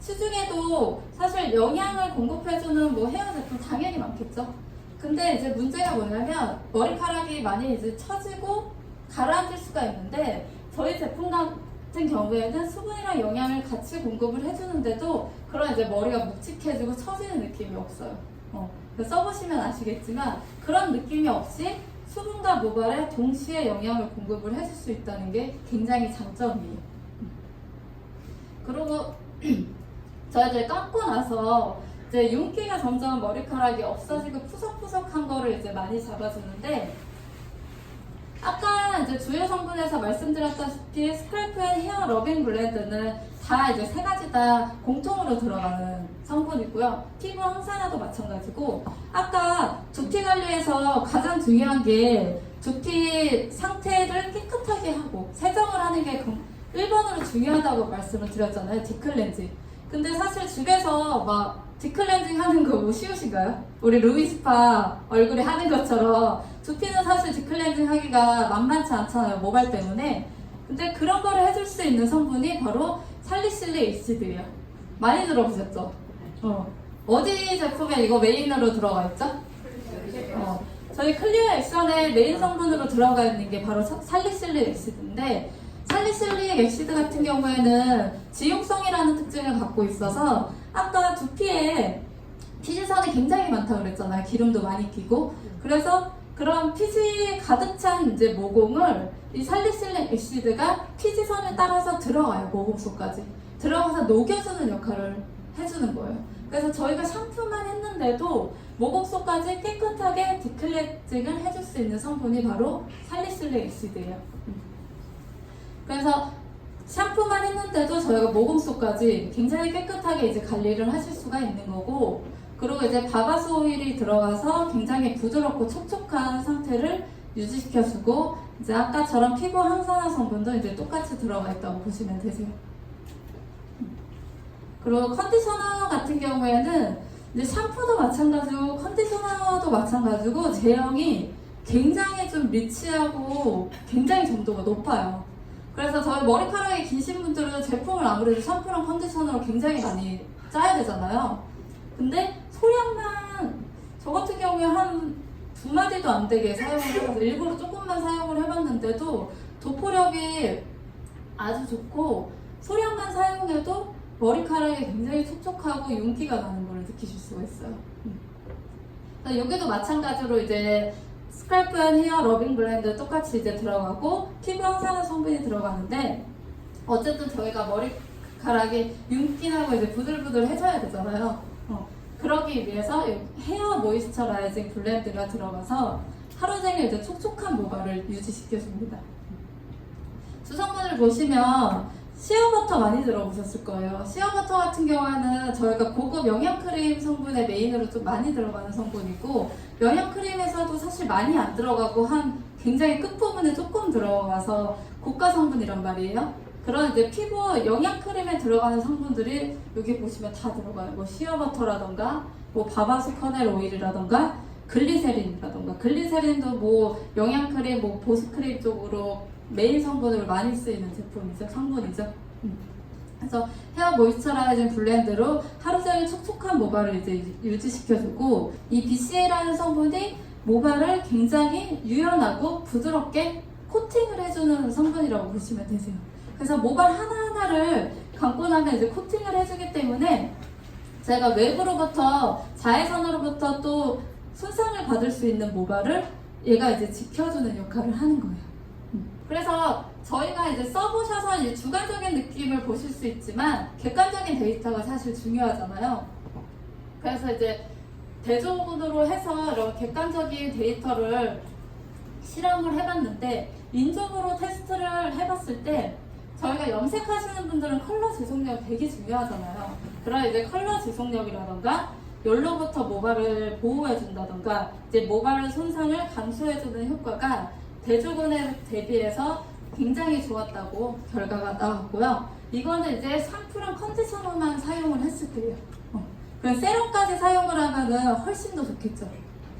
시중에도 사실 영양을 공급해주는 뭐 헤어 제품 당연히 많겠죠. 근데 이제 문제가 뭐냐면 머리카락이 많이 이제 처지고 가라앉을 수가 있는데, 저희 제품 같은 경우에는 수분이랑 영양을 같이 공급을 해주는데도 그런 이제 머리가 묵직해지고 처지는 느낌이 없어요. 써보시면 아시겠지만 그런 느낌이 없이 수분과 모발에 동시에 영양을 공급을 해줄 수 있다는 게 굉장히 장점이에요. 그리고 저희들 감고 나서 이제 윤기가 점점 머리카락이 없어지고 푸석푸석한 거를 이제 많이 잡아주는데, 아까 이제 주요 성분에서 말씀드렸다시피 스크래프 앤 헤어 러빙 블렌드는 다 이제 세 가지 다 공통으로 들어가는 성분이고요. 피부 항산화도 마찬가지고, 아까 두피 관리에서 가장 중요한 게 두피 상태를 깨끗하게 하고 세정을 하는 게 1번으로 중요하다고 말씀을 드렸잖아요. 딥클렌징. 근데 사실 집에서 막 딥클렌징 하는 거 뭐 쉬우신가요? 우리 루이스파 얼굴에 하는 것처럼 두피는 사실 딥클렌징 하기가 만만치 않잖아요. 모발 때문에. 근데 그런 거를 해줄 수 있는 성분이 바로 살리실릭 애시드예요. 많이 들어보셨죠? 어디 제품에 이거 메인으로 들어가 있죠? 저희 클리어 액션의 메인 성분으로 들어가 있는 게 바로 살리실릭 애시드인데, 살리실릭 애시드 같은 경우에는 지용성이라는 특징을 갖고 있어서, 아까 두피에 피지선이 굉장히 많다고 그랬잖아요. 기름도 많이 끼고. 그래서 그런 피지 가득 찬 이제 모공을 이 살리실릭 애시드가 피지선을 따라서 들어가요. 모공 속까지 들어가서 녹여주는 역할을 해주는 거예요. 그래서 저희가 샴푸만 했는데도 모공 속까지 깨끗하게 디클렌징을 해줄 수 있는 성분이 바로 살리실릭 애시드예요. 그래서 샴푸만 했는데도 저희가 모공 속까지 굉장히 깨끗하게 이제 관리를 하실 수가 있는 거고, 그리고 이제 바바스 오일이 들어가서 굉장히 부드럽고 촉촉한 상태를 유지시켜주고, 이제 아까처럼 피부 항산화 성분도 이제 똑같이 들어가 있다고 보시면 되세요. 그리고 컨디셔너 같은 경우에는 이제 샴푸도 마찬가지고 컨디셔너도 마찬가지고 제형이 굉장히 좀 리치하고 굉장히 점도가 높아요. 그래서 저희 머리카락이 기신 분들은 제품을 아무래도 샴푸랑 컨디셔너로 굉장히 많이 짜야 되잖아요. 근데 소량만, 저 같은 경우에 한 2마디도 안 되게 사용을 해서 일부러 조금만 사용을 해봤는데도 도포력이 아주 좋고, 소량만 사용해도 머리카락이 굉장히 촉촉하고 윤기가 나는 걸 느끼실 수가 있어요. 여기도 마찬가지로 이제 스크래프 앤 헤어 러빙 블렌드 똑같이 이제 들어가고 피부 항산화 성분이 들어가는데, 어쨌든 저희가 머리카락이 윤기나고 이제 부들부들 해줘야 되잖아요. 그러기 위해서 헤어 모이스처라이징 블렌드가 들어가서 하루 종일 이제 촉촉한 모발을 유지시켜줍니다. 주성분을 보시면 시어버터 많이 들어보셨을 거예요. 시어버터 같은 경우에는 저희가 고급 영양크림 성분의 메인으로 좀 많이 들어가는 성분이고, 영양크림에서도 사실 많이 안 들어가고 한 굉장히 끝부분에 조금 들어가서 고가 성분이란 말이에요. 그런 이제 피부 영양크림에 들어가는 성분들이 여기 보시면 다 들어가요. 뭐 시어버터라던가 뭐 바바스 커넬 오일이라던가 글리세린이라던가, 글리세린도 뭐 영양크림, 뭐 보습크림 쪽으로 메인 성분으로 많이 쓰이는 제품이죠. 성분이죠. 그래서 헤어 모이스처라이징 블렌드로 하루 종일 촉촉한 모발을 이제 유지시켜주고, 이 BCA라는 성분이 모발을 굉장히 유연하고 부드럽게 코팅을 해주는 성분이라고 보시면 되세요. 그래서 모발 하나하나를 감고 나면 이제 코팅을 해주기 때문에 제가 외부로부터, 자외선으로부터 또 손상을 받을 수 있는 모발을 얘가 이제 지켜주는 역할을 하는 거예요. 그래서 저희가 이제 써보셔서 이제 주관적인 느낌을 보실 수 있지만 객관적인 데이터가 사실 중요하잖아요. 그래서 이제 대조군으로 해서 이런 객관적인 데이터를 실험을 해봤는데 인조으로 테스트를 해봤을 때 저희가 염색하시는 분들은 컬러 지속력 되게 중요하잖아요. 그럼 이제 컬러 지속력이라던가 열로부터 모발을 보호해준다던가 이제 모발 손상을 감소해주는 효과가 대조군에 대비해서 굉장히 좋았다고 결과가 나왔고요. 이거는 이제 샴푸랑 컨디셔너만 사용을 했을 때예요. 그럼 세럼까지 사용을 하면은 훨씬 더 좋겠죠.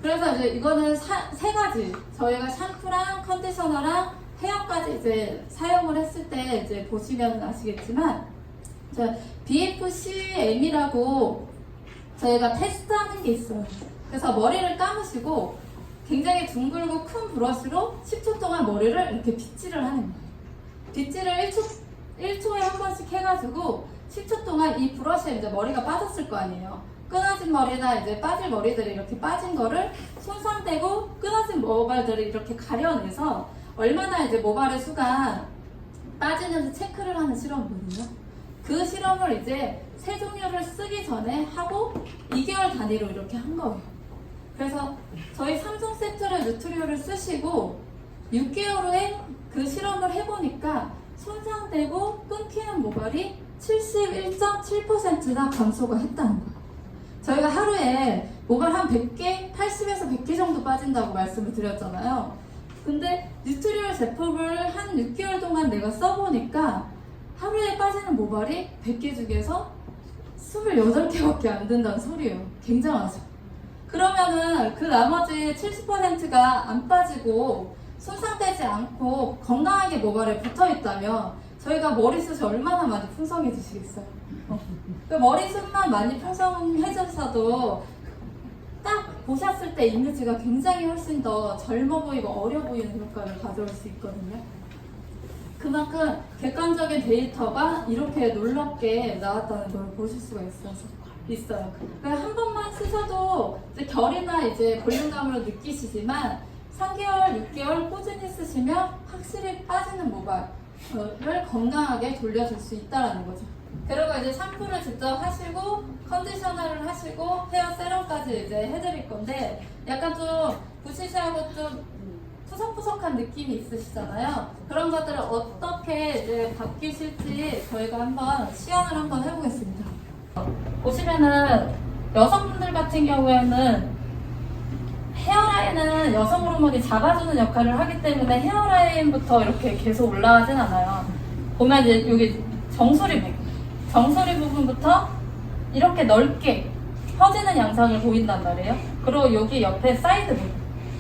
그래서 이제 이거는 세 가지 저희가 샴푸랑 컨디셔너랑 헤어까지 이제 사용을 했을 때 이제 보시면 아시겠지만 BFCM이라고 저희가 테스트하는 게 있어요. 그래서 머리를 감으시고 굉장히 둥글고 큰 브러쉬로 10초 동안 머리를 이렇게 빗질을 하는 거예요. 빗질을 1초에 한 번씩 해가지고 10초 동안 이 브러쉬에 이제 머리가 빠졌을 거 아니에요. 끊어진 머리나 이제 빠질 머리들이 이렇게 빠진 거를 손상되고 끊어진 모발들을 이렇게 가려내서 얼마나 이제 모발의 수가 빠지는지 체크를 하는 실험이거든요. 그 실험을 이제 세 종류를 쓰기 전에 하고 2개월 단위로 이렇게 한 거예요. 그래서 저희 3종 세트를 뉴트리오를 쓰시고 6개월 후에 그 실험을 해보니까 손상되고 끊기는 모발이 71.7%나 감소가 했다는 거예요. 저희가 하루에 모발 한 100개, 80에서 100개 정도 빠진다고 말씀을 드렸잖아요. 근데 뉴트리얼 제품을 한 6개월 동안 내가 써보니까 하루에 빠지는 모발이 100개 중에서 28개밖에 안 된다는 소리예요. 굉장하죠. 그러면은 그 나머지 70%가 안 빠지고 손상되지 않고 건강하게 모발에 붙어있다면 저희가 머리숱이 얼마나 많이 풍성해지시겠어요? 그 머리숱만 많이 풍성해져서도 딱 보셨을 때 이미지가 굉장히 훨씬 더 젊어 보이고 어려 보이는 효과를 가져올 수 있거든요. 그만큼 객관적인 데이터가 이렇게 놀랍게 나왔다는 걸 보실 수가 있어요. 한 번만 쓰셔도 이제 결이나 이제 볼륨감으로 느끼시지만 3개월, 6개월 꾸준히 쓰시면 확실히 빠지는 모발을 건강하게 돌려줄 수 있다는 거죠. 그리고 이제 샴푸를 직접 하시고 컨디셔너를 하시고 헤어 세럼까지 이제 해드릴 건데 약간 좀 부시시하고 좀 푸석푸석한 느낌이 있으시잖아요. 그런 것들을 어떻게 이제 바뀌실지 저희가 한번 시연을 한번 해보겠습니다. 보시면은 여성분들 같은 경우에는 헤어라인은 여성 호르몬이 잡아주는 역할을 하기 때문에 헤어라인부터 이렇게 계속 올라가진 않아요. 보면 이제 여기 정수리 부분부터 이렇게 넓게 퍼지는 양상을 보인단 말이에요. 그리고 여기 옆에 사이드 부분.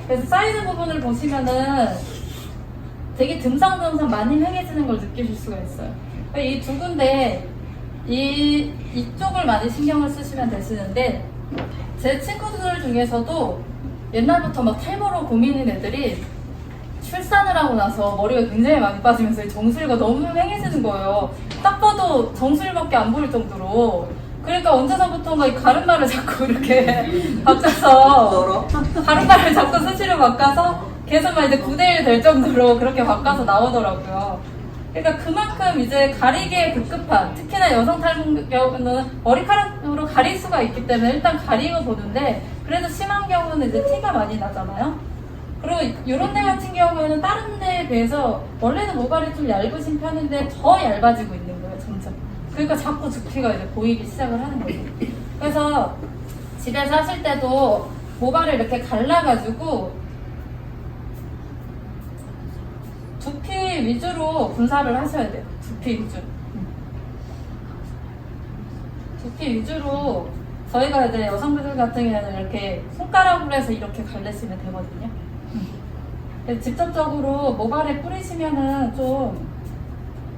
그래서 사이드 부분을 보시면은 되게 듬성듬성 많이 횡해지는 걸 느끼실 수가 있어요. 이 두 군데 이쪽을 많이 신경을 쓰시면 되시는데 제 친구들 중에서도 옛날부터 막 탈모로 고민인 애들이 출산을 하고 나서 머리가 굉장히 많이 빠지면서 정수리가 너무 횡해지는 거예요. 딱 봐도 정수리밖에 안 보일 정도로. 그러니까 언제서부턴가 이 가르마를 자꾸 이렇게 바꿔서 가르마를 자꾸 수시로 바꿔서 계속 막 이제 9대1 될 정도로 그렇게 바꿔서 나오더라고요. 그러니까 그만큼 이제 가리기에 급급한, 특히나 여성 탈모 경우는 머리카락으로 가릴 수가 있기 때문에 일단 가리고 보는데 그래도 심한 경우는 이제 티가 많이 나잖아요. 그리고 이런 데 같은 경우에는 다른 데에 비해서 원래는 모발이 좀 얇으신 편인데 더 얇아지고 있는 거예요, 점점. 그러니까 자꾸 두피가 이제 보이기 시작을 하는 거죠. 그래서 집에서 하실 때도 모발을 이렇게 갈라가지고 두피 위주로 분사를 하셔야 돼요. 두피 위주로. 두피 위주로 저희가 이제 여성분들 같은 경우에는 이렇게 손가락으로 해서 이렇게 갈르시면 되거든요. 직접적으로 모발에 뿌리시면은 좀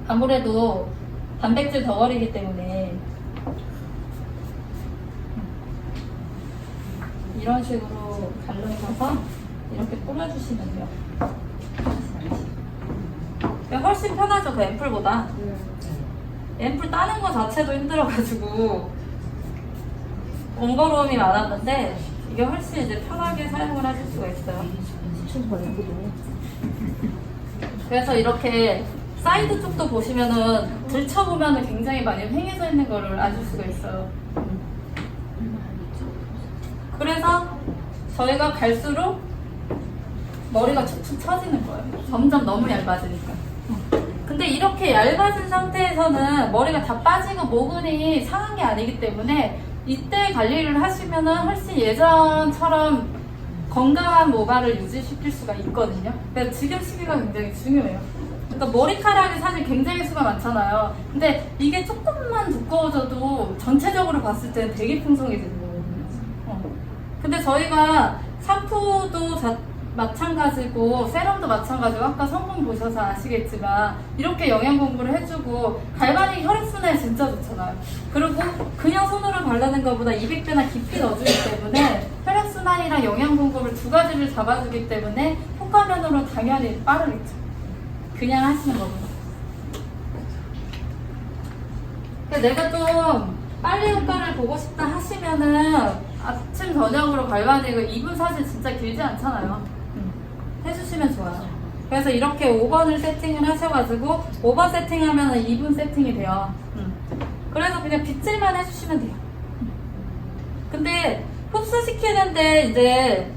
아무래도 단백질 덩어리이기 때문에 이런 식으로 갈라서 이렇게 뿌려주시면 돼요. 훨씬 편하죠, 그 앰플보다. 앰플 따는 거 자체도 힘들어가지고 번거로움이 많았는데 이게 훨씬 이제 편하게 사용을 하실 수가 있어요. 그래서 이렇게 사이드 쪽도 보시면은 들쳐보면은 굉장히 많이 횡해져 있는 거를 아실 수가 있어요. 그래서 저희가 갈수록 머리가 축축 처지는 거예요. 점점 너무 얇아지니까. 근데 이렇게 얇아진 상태에서는 머리가 다 빠지고 모근이 상한 게 아니기 때문에 이때 관리를 하시면은 훨씬 예전처럼 건강한 모발을 유지시킬 수가 있거든요. 그래서 지금 시기가 굉장히 중요해요. 그러니까 머리카락이 사실 굉장히 수가 많잖아요. 근데 이게 조금만 두꺼워져도 전체적으로 봤을 때는 되게 풍성해지는 거거든요. 근데 저희가 샴푸도 마찬가지고 세럼도 마찬가지고 아까 성분 보셔서 아시겠지만 이렇게 영양 공부를 해주고 갈바닉 혈액순환에 진짜 좋잖아요. 그리고 그냥 손으로 바르는 것보다 200배나 깊이 넣어주기 때문에 혈액순환이랑 영양 공급을 두 가지를 잡아주기 때문에 효과면으로 당연히 빠르겠죠. 그냥 하시는 것보다. 근데 내가 좀 빨리 효과를 보고 싶다 하시면은 아침 저녁으로 갈바닉을 2분 사실 진짜 길지 않잖아요. 해주시면 좋아요. 그래서 이렇게 5번을 세팅을 하셔가지고 5번 세팅하면 2분 세팅이 돼요. 그래서 그냥 빗질만 해주시면 돼요. 근데 흡수시키는데 이제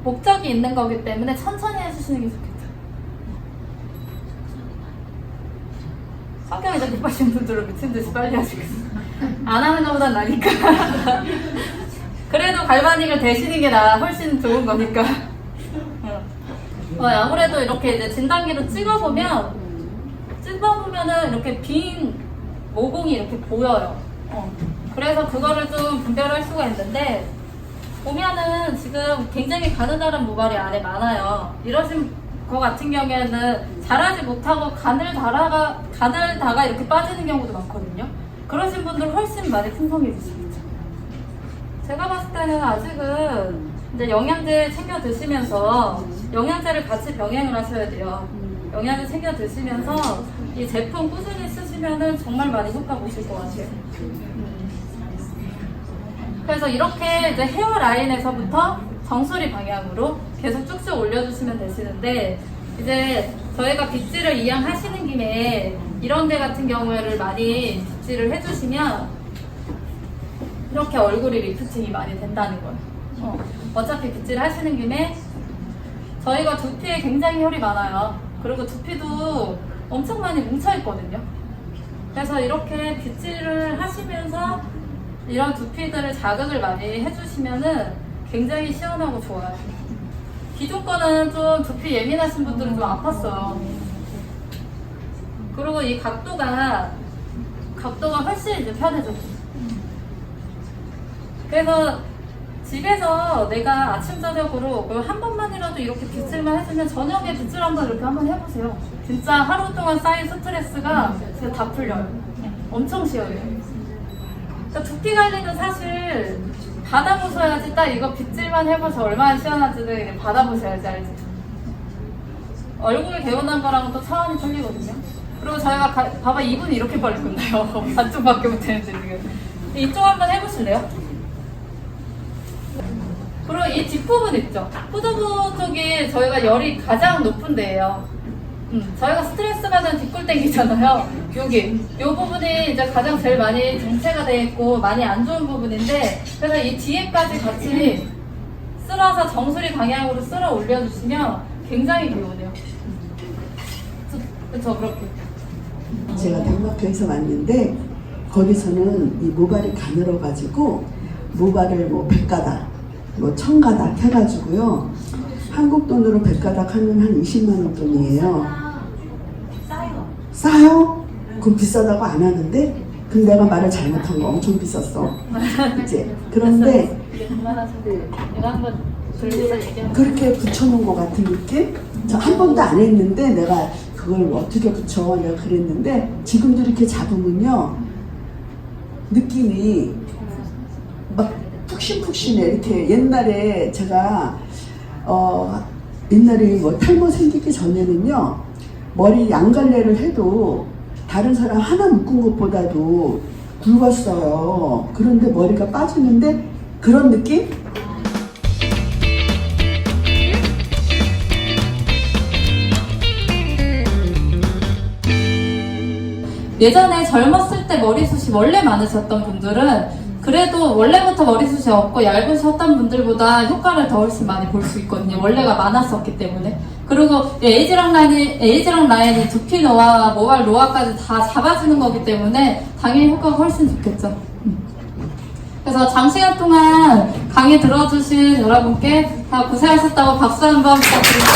목적이 있는 거기 때문에 천천히 해주시는 게 좋겠죠. 성격 이제 급하신 분들은 미친듯이 빨리 하시겠어요. 안 하는 것보단 나니까. 그래도 갈바닉을 대시는 게 훨씬 좋은 거니까. 아무래도 이렇게 이제 진단기로 찍어보면은 이렇게 빈 모공이 이렇게 보여요. 그래서 그거를 좀 분별할 수가 있는데, 보면은 지금 굉장히 가느다란 모발이 안에 많아요. 이러신 거 같은 경우에는 자라지 못하고 가늘 다가 이렇게 빠지는 경우도 많거든요. 그러신 분들은 훨씬 많이 풍성해지시겠죠. 제가 봤을 때는 아직은 이제 영양제 챙겨 드시면서 영양제를 같이 병행을 하셔야 돼요. 영양제 챙겨 드시면서 이 제품 꾸준히 쓰시면은 정말 많이 효과 보실 것 같아요. 그래서 이렇게 이제 헤어라인에서부터 정수리 방향으로 계속 쭉쭉 올려주시면 되시는데, 이제 저희가 빗질을 이왕하시는 김에 이런 데 같은 경우에를 많이 빗질을 해주시면 이렇게 얼굴이 리프팅이 많이 된다는 거예요. 어차피 빗질 하시는 김에 저희가 두피에 굉장히 혈이 많아요. 그리고 두피도 엄청 많이 뭉쳐있거든요. 그래서 이렇게 빗질을 하시면서 이런 두피들을 자극을 많이 해주시면은 굉장히 시원하고 좋아요. 기존 거는 좀 두피 예민하신 분들은 좀 아팠어요. 그리고 이 각도가 훨씬 이제 편해졌어요. 그래서 집에서 내가 아침 저녁으로 한 번만이라도 이렇게 빗질만 해주면 저녁에 빗질 한번 이렇게 한번 해보세요. 진짜 하루 동안 쌓인 스트레스가 진짜 다 풀려요. 엄청 시원해요. 그러니까 두피 관리는 사실 받아보셔야지, 딱 이거 빗질만 해보셔 얼마나 시원한지는 받아보셔야지 알지. 얼굴 개운한 거랑은 또 차원이 틀리거든요. 그리고 저희가 봐봐, 이분이 이렇게 빨리 끝나요. 반쪽밖에 못했는데 지금. 이쪽 한번 해보실래요? 그리고 이 뒷부분 있죠? 후두부 쪽이 저희가 열이 가장 높은 데예요. 저희가 스트레스 받은 뒷골땡이잖아요. 이 부분이 이제 가장 제일 많이 정체가 되어 있고 많이 안 좋은 부분인데, 그래서 이 뒤에까지 같이 쓸어서 정수리 방향으로 쓸어 올려주시면 굉장히 개운해요. 그쵸, 그렇게. 제가 덴마크에서 왔는데 거기서는 이 모발이 가늘어가지고 모발을 뭐 100가닥, 뭐 1000가닥 해가지고요. 한국 돈으로 100가닥 하면 한 20만 원 돈이에요. 싸요? 그럼 비싸다고 안 하는데? 근데 내가 말을 잘못한 거 엄청 비쌌어. 이제 그런데 내가 한번 들고서 얘기해. 그렇게 붙여놓은 것 같은 느낌? 저 한 번도 안 했는데 내가 그걸 어떻게 붙여? 내가 그랬는데 지금도 이렇게 잡으면요 느낌이 막 푹신푹신해. 이렇게 옛날에 제가 옛날에 뭐 탈모 생기기 전에는요 머리 양갈래를 해도 다른 사람 하나 묶은 것보다도 굵었어요. 그런데 머리가 빠지는데 그런 느낌? 예전에 젊었을 때 머리숱이 원래 많으셨던 분들은 그래도 원래부터 머리숱이 없고 얇으셨던 분들보다 효과를 더 훨씬 많이 볼 수 있거든요. 원래가 많았었기 때문에. 그리고 에이지랑 라인이 두피 노화, 모발 노화까지 다 잡아주는 거기 때문에 당연히 효과가 훨씬 좋겠죠. 그래서 장시간 동안 강의 들어주신 여러분께 다 고생하셨다고 박수 한번 부탁드립니다.